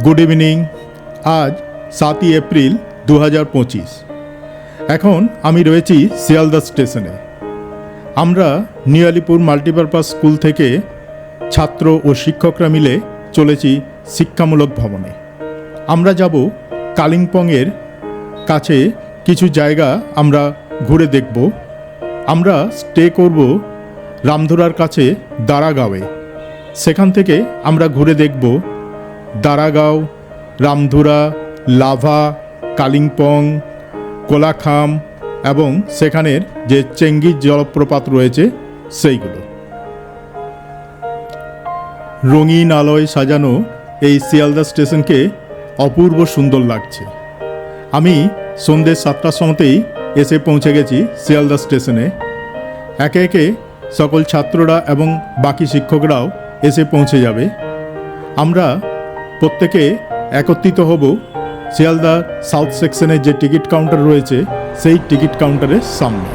Good evening. আজ 7ই April 2025। এখন আমি রয়েছি শিয়ালদা স্টেশনে। আমরা নিউ আলিপুর মাল্টিপারপাস স্কুল থেকে ছাত্র ও শিক্ষকরা মিলে চলেছি শিক্ষামূলক ভ্রমণে। আমরা যাব কালিম্পংয়ের কাছে কিছু জায়গা আমরা ঘুরে দেখব। আমরা স্টে করব রামধুরার কাছে দারাগাঁওয়ে। সেখান থেকে আমরা ঘুরে দেখব দারাগাঁও, রামধুরা, লাভা, কালিম্পং, কোলাখাম এবং সেখানের যে চেঙ্গিজ জলপ্রপাত রয়েছে সেইগুলো। রঙিন আলোয় সাজানো এই শিয়ালদা স্টেশনকে অপূর্ব সুন্দর লাগছে। আমি সন্ধ্যে 7টার সময়তেই এসে পৌঁছে গেছি শিয়ালদা স্টেশনে। একে একে সকল ছাত্ররা এবং বাকি শিক্ষকরাও এসে পৌঁছে যাবে। আমরা প্রত্যেকে একত্রিত হব শিয়ালদা সাউথ সেকশনের যে টিকিট কাউন্টার রয়েছে সেই টিকিট কাউন্টারের সামনে।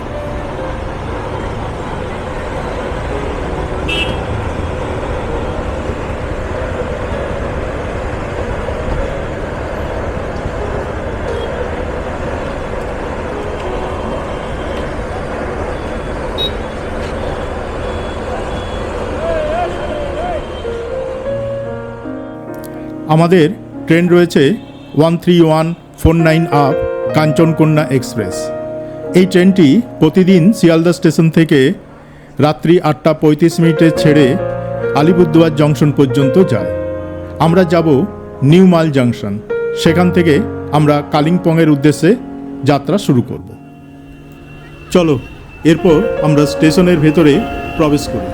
আমাদের ট্রেন রয়েছে 13149 আপ কাঞ্চনকন্যা এক্সপ্রেস। এই ট্রেনটি প্রতিদিন শিয়ালদা স্টেশন থেকে রাত্রি 8টা 35 মিনিটে ছেড়ে আলিপুরদুয়ার জংশন পর্যন্ত যায়। আমরা যাব নিউ মাল জংশন, সেখান থেকে আমরা কালিম্পংয়ের উদ্দেশ্যে যাত্রা শুরু করব। চলো এরপর আমরা স্টেশনের ভেতরে প্রবেশ করি।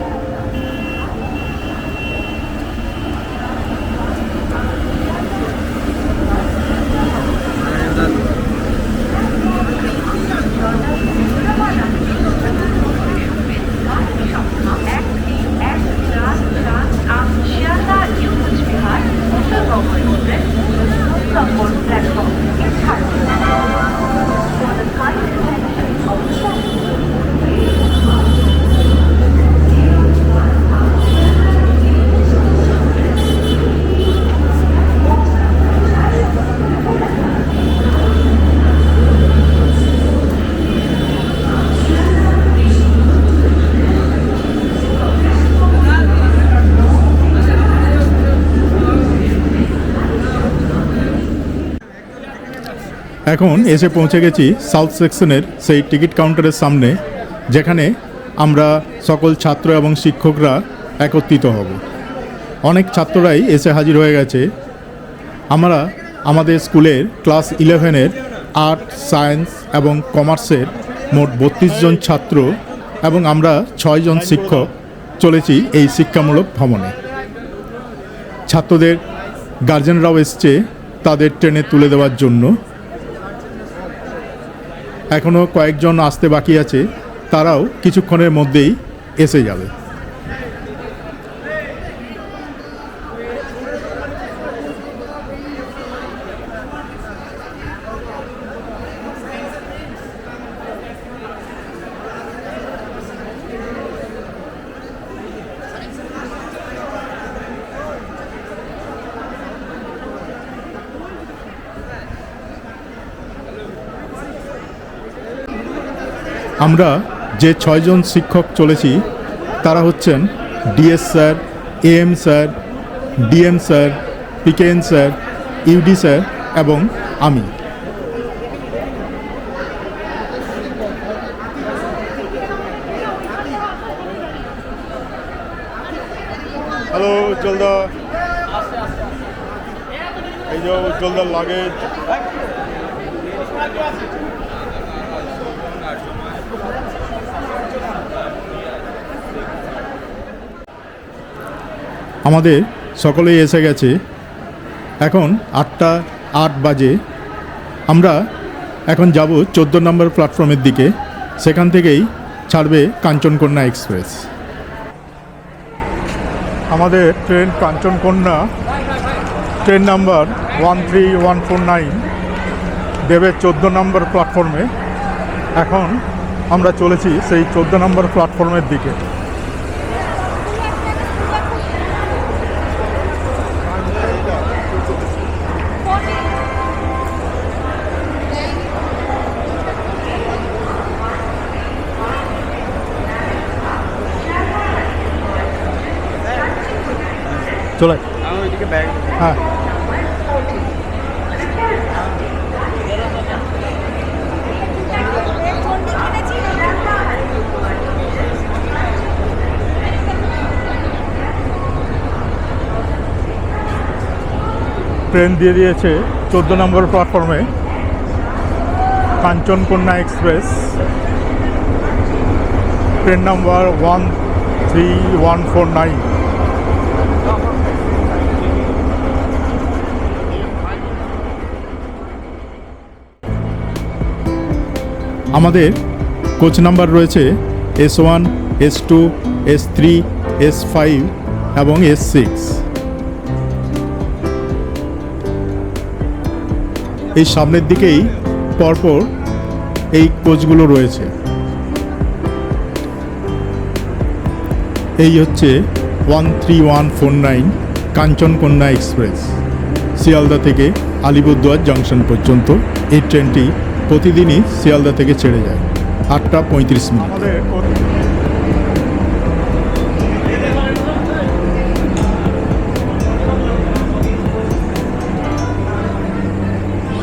এখন এসে পৌঁছে গেছি সাউথ সেকশনের সেই টিকিট কাউন্টারের সামনে, যেখানে আমরা সকল ছাত্র এবং শিক্ষকরা একত্রিত হব। অনেক ছাত্ররাই এসে হাজির হয়ে গেছে। আমরা আমাদের স্কুলের ক্লাস 11-এর আর্ট, সায়েন্স এবং কমার্সের মোট 32 জন ছাত্র এবং আমরা 6 জন শিক্ষক চলেছি এই শিক্ষামূলক ভ্রমণে। ছাত্রদের গার্জেনরাও এসছে তাদের ট্রেনে তুলে দেওয়ার জন্য। এখনও কয়েকজন আসতে বাকি আছে, তারাও কিছুক্ষণের মধ্যেই এসে যাবে। আমরা যে 6 জন শিক্ষক চলেছি তারা হচ্ছেন DS sir, AM sir, DM sir, PKN sir, UD sir এবং আমি। হ্যালো উজ্জ্বলদা, এই যে উজ্জ্বলদার লাগেজ। আমাদের সকলেই এসে গেছে। এখন 8টা 8 বাজে। আমরা এখন যাব 14 নম্বর প্ল্যাটফর্মের দিকে। সেখান থেকেই ছাড়বে কাঞ্চনকন্যা এক্সপ্রেস। আমাদের ট্রেন কাঞ্চনকন্যা ট্রেন নাম্বার 13149 দেবে 14 নম্বর প্ল্যাটফর্মে। এখন আমরা চলেছি সেই 14 নম্বর প্ল্যাটফর্মের দিকে। চলে আমি ওইদিকে ব্যাগ হ্যাঁ। ট্রেন দিয়ে দিয়েছে 14 নম্বর প্ল্যাটফর্মে, কাঞ্চনকন্যা এক্সপ্রেস, ট্রেন নাম্বার 13149। আমাদের কোচ নাম্বার রয়েছে S1, S2, S3, S5 এবং S6। এই সামনের দিকেই পরপর এই কোচগুলো রয়েছে। এই হচ্ছে 13149 কাঞ্চনকন্যা এক্সপ্রেস, শিয়ালদা থেকে আলিপুরদুয়ার জংশন পর্যন্ত। এই ট্রেনটি প্রতিদিনই শিয়ালদা থেকে ছেড়ে যায় 8টা 35 minute.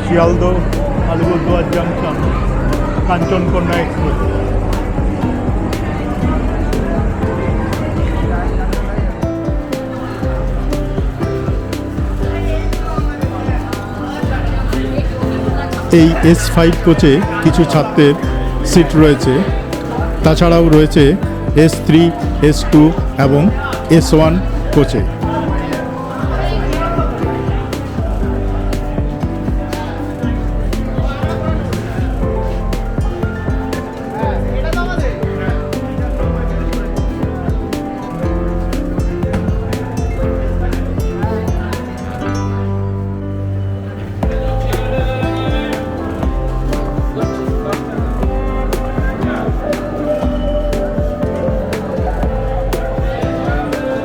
Sealdah Alipurduar junction Kanchankanya express. এই S5 কোচে কিছু ছাত্রের সিট রয়েছে, তাছাড়াও রয়েছে S3, S2 এবং S1 কোচে।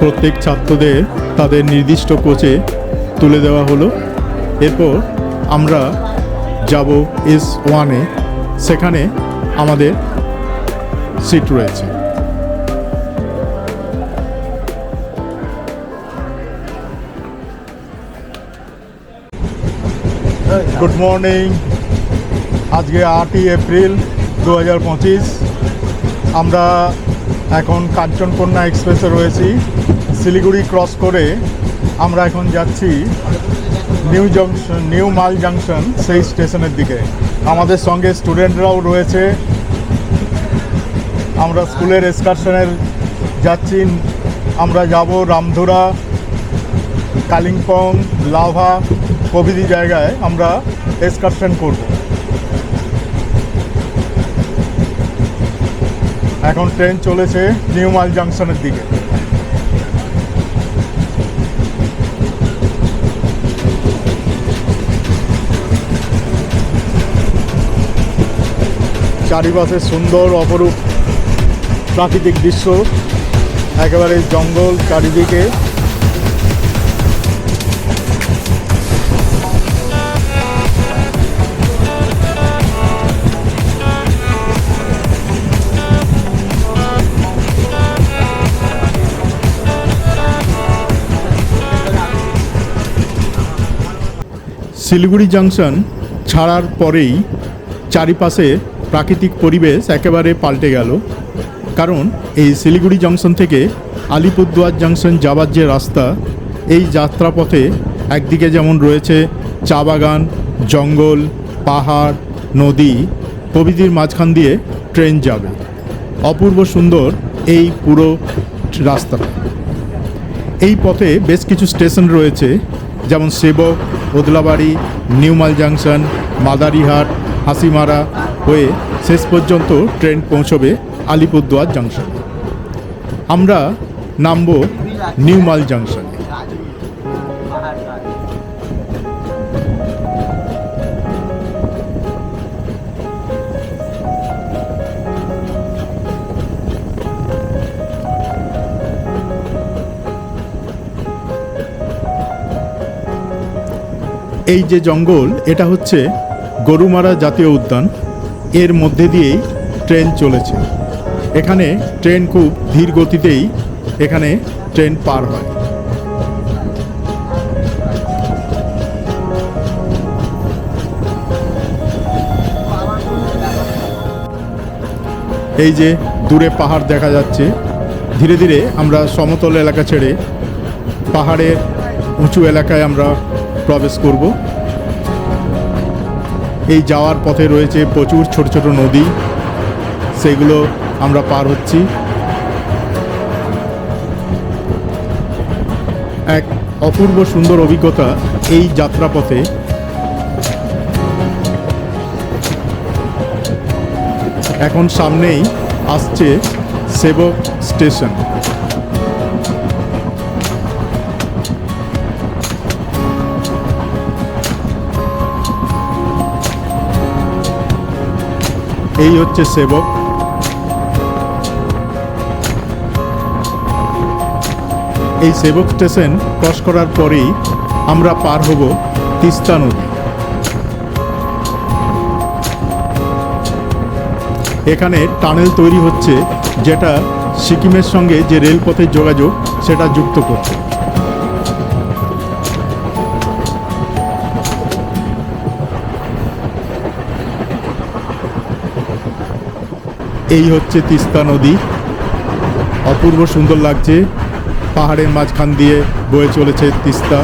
প্রত্যেক ছাত্রদের তাদের নির্দিষ্ট কোচে তুলে দেওয়া হলো। এরপর আমরা যাব S1-এ, সেখানে আমাদের সিট রয়েছে। Good morning. আজকে 8ই এপ্রিল 2025। আমরা এখন কাঞ্চনকন্যা এক্সপ্রেসে রয়েছি। শিলিগুড়ি ক্রস করে আমরা এখন যাচ্ছি নিউ মাল জাংশন, সেই স্টেশনের দিকে। আমাদের সঙ্গে স্টুডেন্টরাও রয়েছে। আমরা স্কুলের এক্সকারশনের যাচ্ছি। আমরা যাব রামধুরা, কালিম্পং, লাভা প্রভৃতি জায়গায় আমরা এক্সকারশন করব। এখন ট্রেন চলেছে নিউ মাল জাংশনের দিকে। চারিপাশে সুন্দর অপরূপ প্রাকৃতিক দৃশ্য, একেবারে জঙ্গল চারিদিকে। শিলিগুড়ি জাংশন ছাড়ার পরেই চারিপাশে প্রাকৃতিক পরিবেশ একেবারে পাল্টে গেল। কারণ এই শিলিগুড়ি জংশন থেকে আলিপুরদুয়ার জংশন যাবার যে রাস্তা, এই যাত্রাপথে একদিকে যেমন রয়েছে চা বাগান, জঙ্গল, পাহাড়, নদী প্রভৃতির মাঝখান দিয়ে ট্রেন যাবে। অপূর্ব সুন্দর এই পুরো রাস্তাটা। এই পথে বেশ কিছু স্টেশন রয়েছে, যেমন সেবক, ওদলাবাড়ি, নিউ মাল জাংশন, মাদারিহাট, হাসিমারা হয়ে শেষ পর্যন্ত ট্রেন পৌঁছবে আলিপুরদুয়ার জংশন। আমরা নামব নিউ মাল জাংশনে। এই যে জঙ্গল, এটা হচ্ছে গরুমারা জাতীয় উদ্যান। এর মধ্যে দিয়েই ট্রেন চলেছে। এখানে ট্রেন খুব ধীর গতিতেই এখানে ট্রেন পার হয়। এই যে দূরে পাহাড় দেখা যাচ্ছে। ধীরে ধীরে আমরা সমতল এলাকা ছেড়ে পাহাড়ের উঁচু এলাকায় আমরা প্রবেশ করব। এই যাওয়ার পথে রয়েছে প্রচুর ছোট ছোট নদী, সেগুলো আমরা পার হচ্ছি। এক অপূর্ব সুন্দর অভিজ্ঞতা এই যাত্রাপথে। এখন সামনেই আসছে সেবক স্টেশন। এই হচ্ছে সেবক। এই সেবক স্টেশন ক্রস করার পরেই আমরা পার হব তিস্তা নদী। এখানে টানেল তৈরি হচ্ছে, যেটা সিকিমের সঙ্গে যে রেলপথের যোগাযোগ সেটা যুক্ত করছে। এই হচ্ছে তিস্তা নদী। অপূর্ব সুন্দর লাগছে। পাহাড়ের মাঝখান দিয়ে বয়ে চলেছে তিস্তা।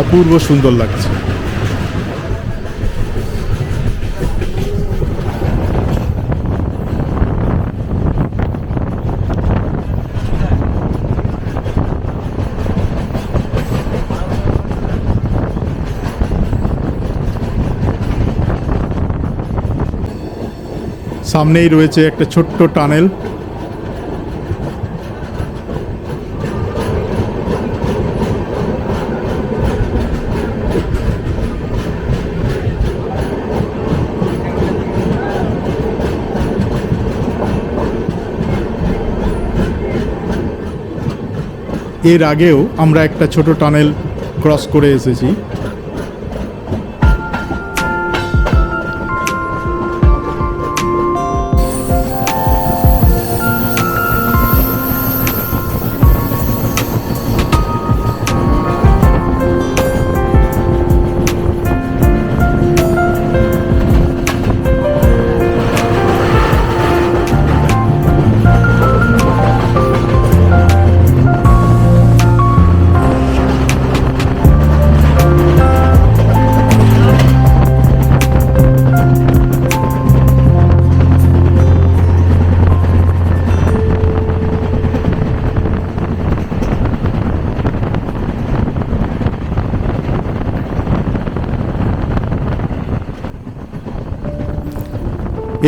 অপূর্ব সুন্দর লাগছে। সামনেই রয়েছে একটা ছোট্ট টানেল। এর আগেও আমরা একটা ছোট টানেল ক্রস করে এসেছি।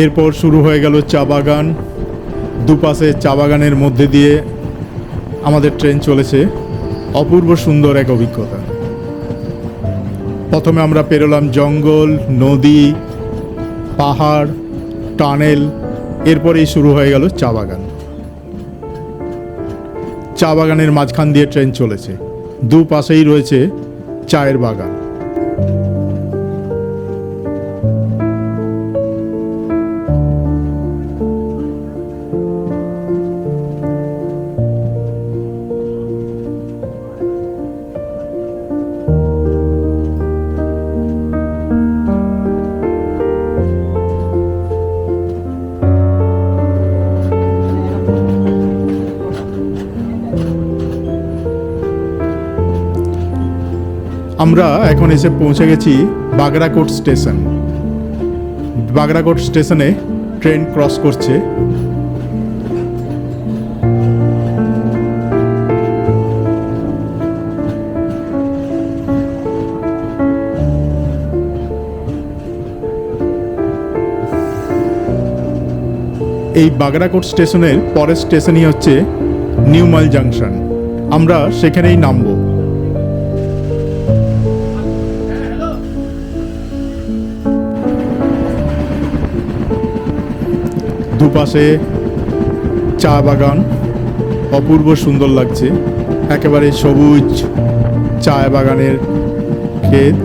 এরপর শুরু হয়ে গেল চা বাগান। দুপাশে চা বাগানের মধ্যে দিয়ে আমাদের ট্রেন চলেছে। অপূর্ব সুন্দর এক অভিজ্ঞতা। প্রথমে আমরা পেরোলাম জঙ্গল, নদী, পাহাড়, টানেল, এরপরেই শুরু হয়ে গেল চা বাগান। চা বাগানের মাঝখান দিয়ে ট্রেন চলেছে। দুপাশেই রয়েছে চায়ের বাগান। আমরা এখন এসে পৌঁছে গেছি বাগরাকোট স্টেশন। বাগরাকোট স্টেশনে ট্রেন ক্রস করছে। এই বাগরাকোট স্টেশনের পরের স্টেশনই হচ্ছে নিউমাল জাংশন। আমরা সেখানেই নামবো। দুপাশে চা বাগান, অপূর্ব সুন্দর লাগছে। একেবারে সবুজ চা বাগানের ক্ষেত।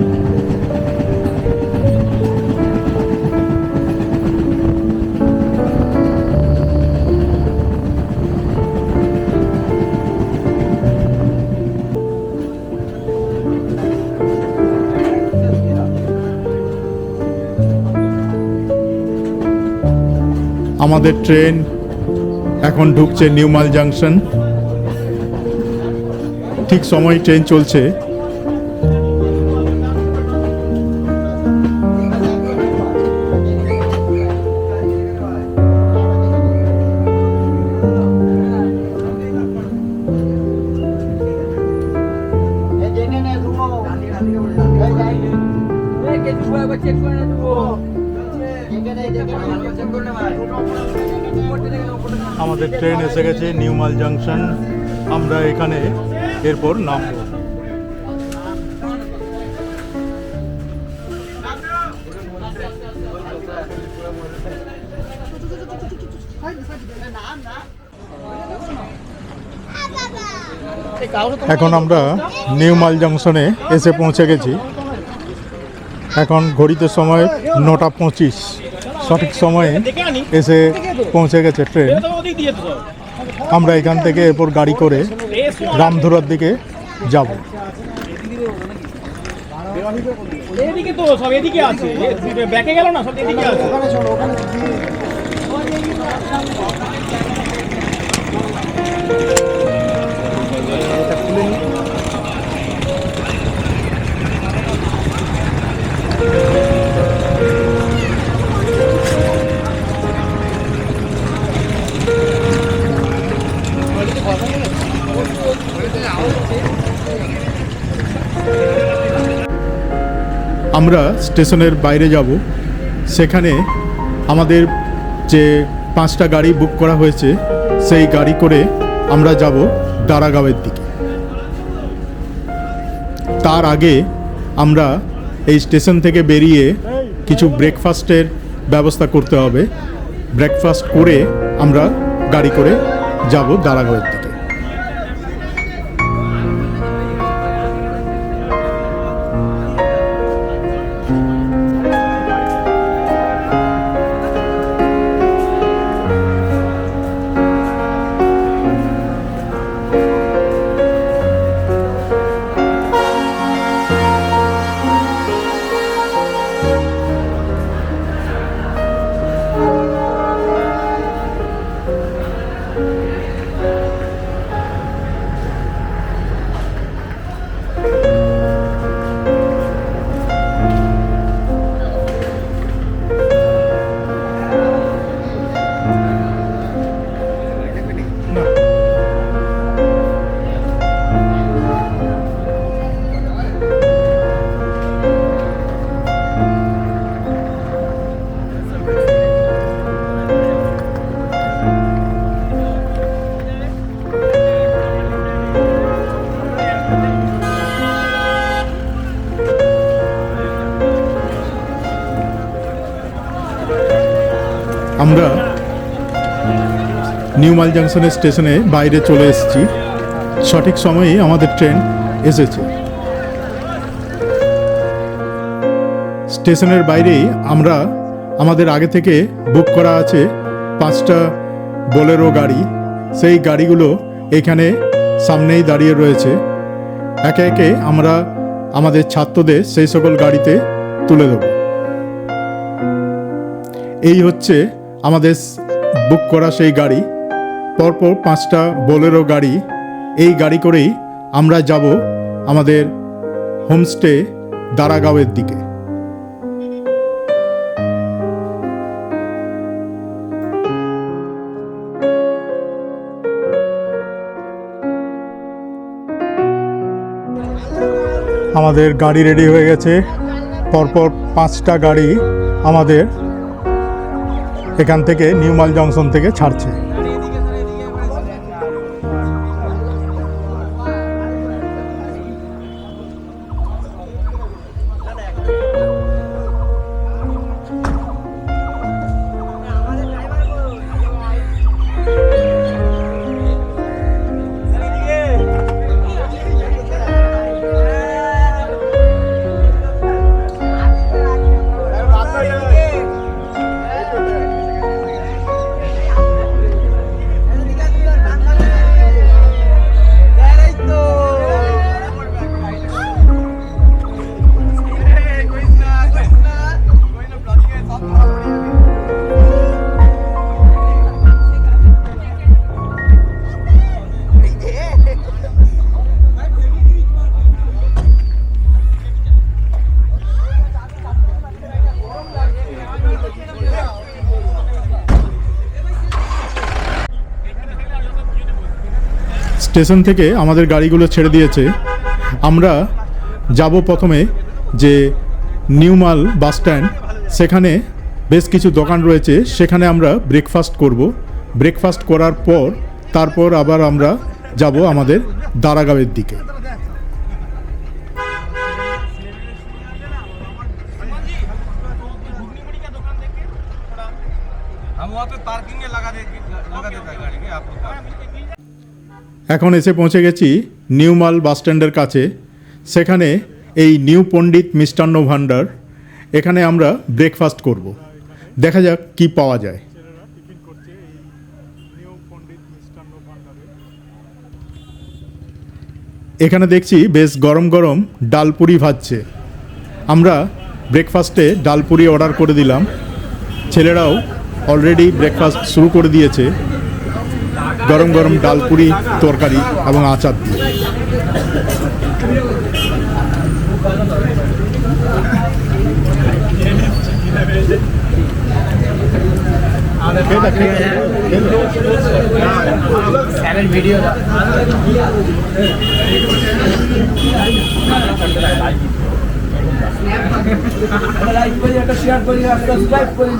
আমাদের ট্রেন এখন ঢুকছে নিউ মাল জাংশন। ঠিক সময় ট্রেন চলছে। আমাদের ট্রেন এসে গেছে নিউ মাল জাংশন। আমরা এখানে এরপর নামবো। এখন আমরা নিউ মাল জাংশনে এসে পৌঁছে গেছি। এখন ঘড়িতে সময় 9:25, সঠিক সময়ে এসে পৌঁছে গেছে ট্রেন। আমরা এখান থেকে এরপর গাড়ি করে রামধুরার দিকে যাব। এদিকে তো সব এদিকে আছে, ব্যাকে গেল না, সব এদিকে আছে। আমরা স্টেশনের বাইরে যাব। সেখানে আমাদের যে 5টা গাড়ি বুক করা হয়েছে সেই গাড়ি করে আমরা যাব দারাগাঁওয়ের দিকে। তার আগে আমরা এই স্টেশন থেকে বেরিয়ে কিছু ব্রেকফাস্টের ব্যবস্থা করতে হবে। ব্রেকফাস্ট করে আমরা গাড়ি করে যাব দারাগাঁওয়ের দিকে। আমরা নিউ মাল জাংশনের স্টেশনে বাইরে চলে এসেছি। সঠিক সময়েই আমাদের ট্রেন এসেছে। স্টেশনের বাইরেই আমরা আমাদের আগে থেকে বুক করা আছে 5টা বোলেরো গাড়ি। সেই গাড়িগুলো এখানে সামনেই দাঁড়িয়ে রয়েছে। একে একে আমরা আমাদের ছাত্রদের সেই সকল গাড়িতে তুলে দেব। এই হচ্ছে আমাদের বুক করা সেই গাড়ি। পরপর 5টা বোলেরো গাড়ি। এই গাড়ি করেই আমরা যাব আমাদের হোমস্টে দারাগাঁওয়ের দিকে। আমাদের গাড়ি রেডি হয়ে গেছে। পরপর 5টা গাড়ি আমাদের এখান থেকে নিউ মাল জংশন থেকে ছাড়ছে। স্টেশন থেকে আমাদের গাড়িগুলো ছেড়ে দিয়েছে। আমরা যাব প্রথমে যে নিউমাল বাস স্ট্যান্ড, সেখানে বেশ কিছু দোকান রয়েছে, সেখানে আমরা ব্রেকফাস্ট করব। ব্রেকফাস্ট করার পর তারপর আবার আমরা যাব আমাদের দারাগাঁওয়ের দিকে। এখন এসে পৌঁছে গেছি নিউমাল বাস স্ট্যান্ডের কাছে। সেখানে এই নিউ পণ্ডিত মিষ্টান্ন ভাণ্ডার, এখানে আমরা ব্রেকফাস্ট করব। দেখা যাক কি পাওয়া যায়। এখানে দেখছি বেশ গরম গরম ডালপুরি ভাজছে। আমরা ব্রেকফাস্টে ডালপুরি অর্ডার করে দিলাম। ছেলেরাও অলরেডি ব্রেকফাস্ট শুরু করে দিয়েছে, গরম গরম ডালপুরি, তরকারি এবং আচার দিয়ে। শেয়ার করি, সাবস্ক্রাইব করি।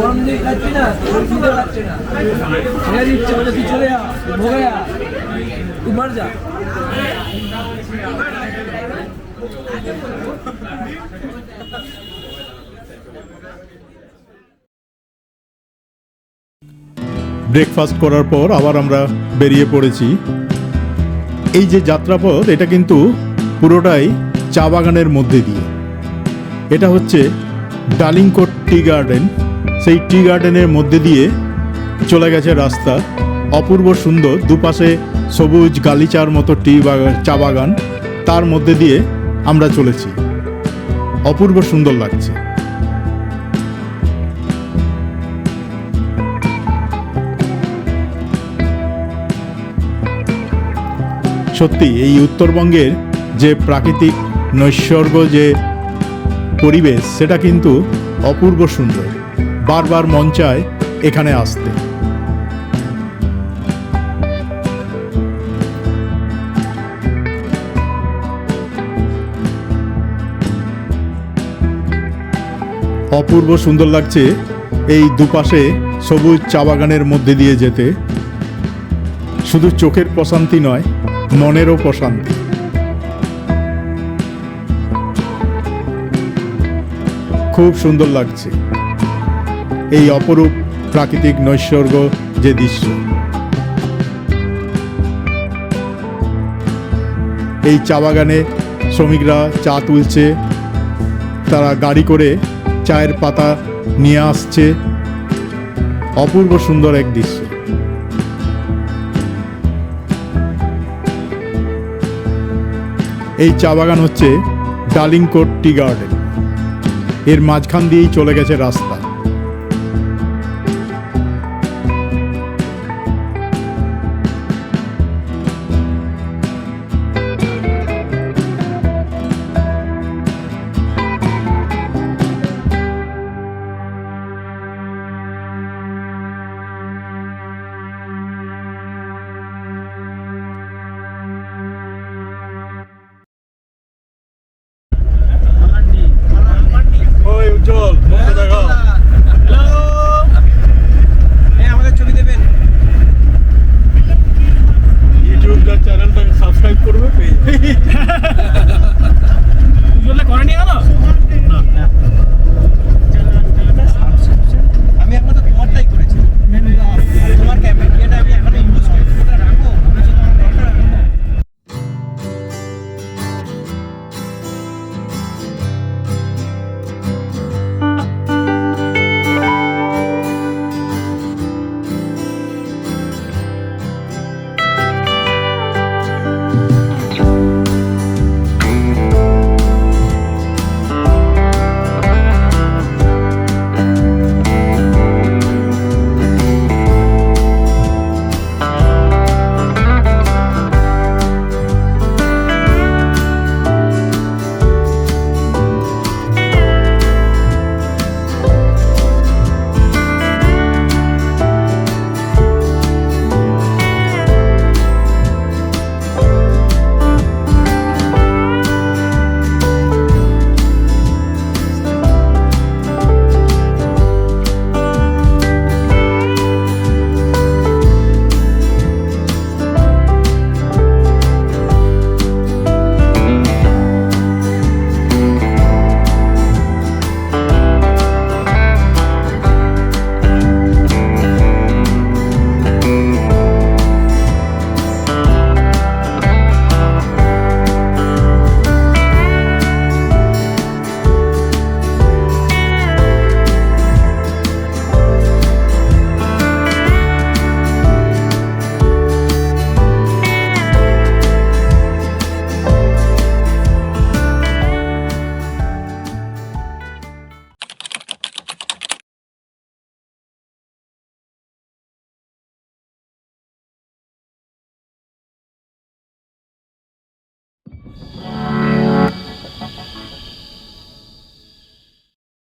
গরম দিয়ে খাচ্ছি না, খিদে পাচ্ছে না, ছেড়ে দিচ্ছে, বলে তুই চলে যা, ভোগে যা, তুই মার যা। ব্রেকফাস্ট করার পর আবার আমরা বেরিয়ে পড়েছি। এই যে যাত্রাপথ, এটা কিন্তু পুরোটাই চা বাগানের মধ্যে দিয়ে। এটা হচ্ছে ডালিংকোট টি গার্ডেন। সেই টি গার্ডেনের মধ্যে দিয়ে চলে গেছে রাস্তা। অপূর্ব সুন্দর, দুপাশে সবুজ গালিচার মতো চা বাগান, তার মধ্যে দিয়ে আমরা চলেছি। অপূর্ব সুন্দর লাগছে। সত্যি এই উত্তরবঙ্গের যে প্রাকৃতিক নৈসর্গ, যে পরিবেশ, সেটা কিন্তু অপূর্ব সুন্দর। বারবার মন চায় এখানে আসতে। অপূর্ব সুন্দর লাগছে এই দুপাশে সবুজ চা বাগানের মধ্যে দিয়ে যেতে। শুধু চোখের প্রশান্তি নয়, মনেরও প্রশান্তি। খুব সুন্দর লাগছে এই অপরূপ প্রাকৃতিক নৈসর্গ যে দৃশ্য। এই চা বাগানে শ্রমিকরা চা তুলছে, তারা গাড়ি করে চায়ের পাতা নিয়ে আসছে। অপূর্ব সুন্দর এক দৃশ্য। এই চা বাগান হচ্ছে ডালিংকোট টি গার্ডেন। এর মাঝখান দিয়েই চলে গেছে রাস্তা। উজ্জ্বল, দেখা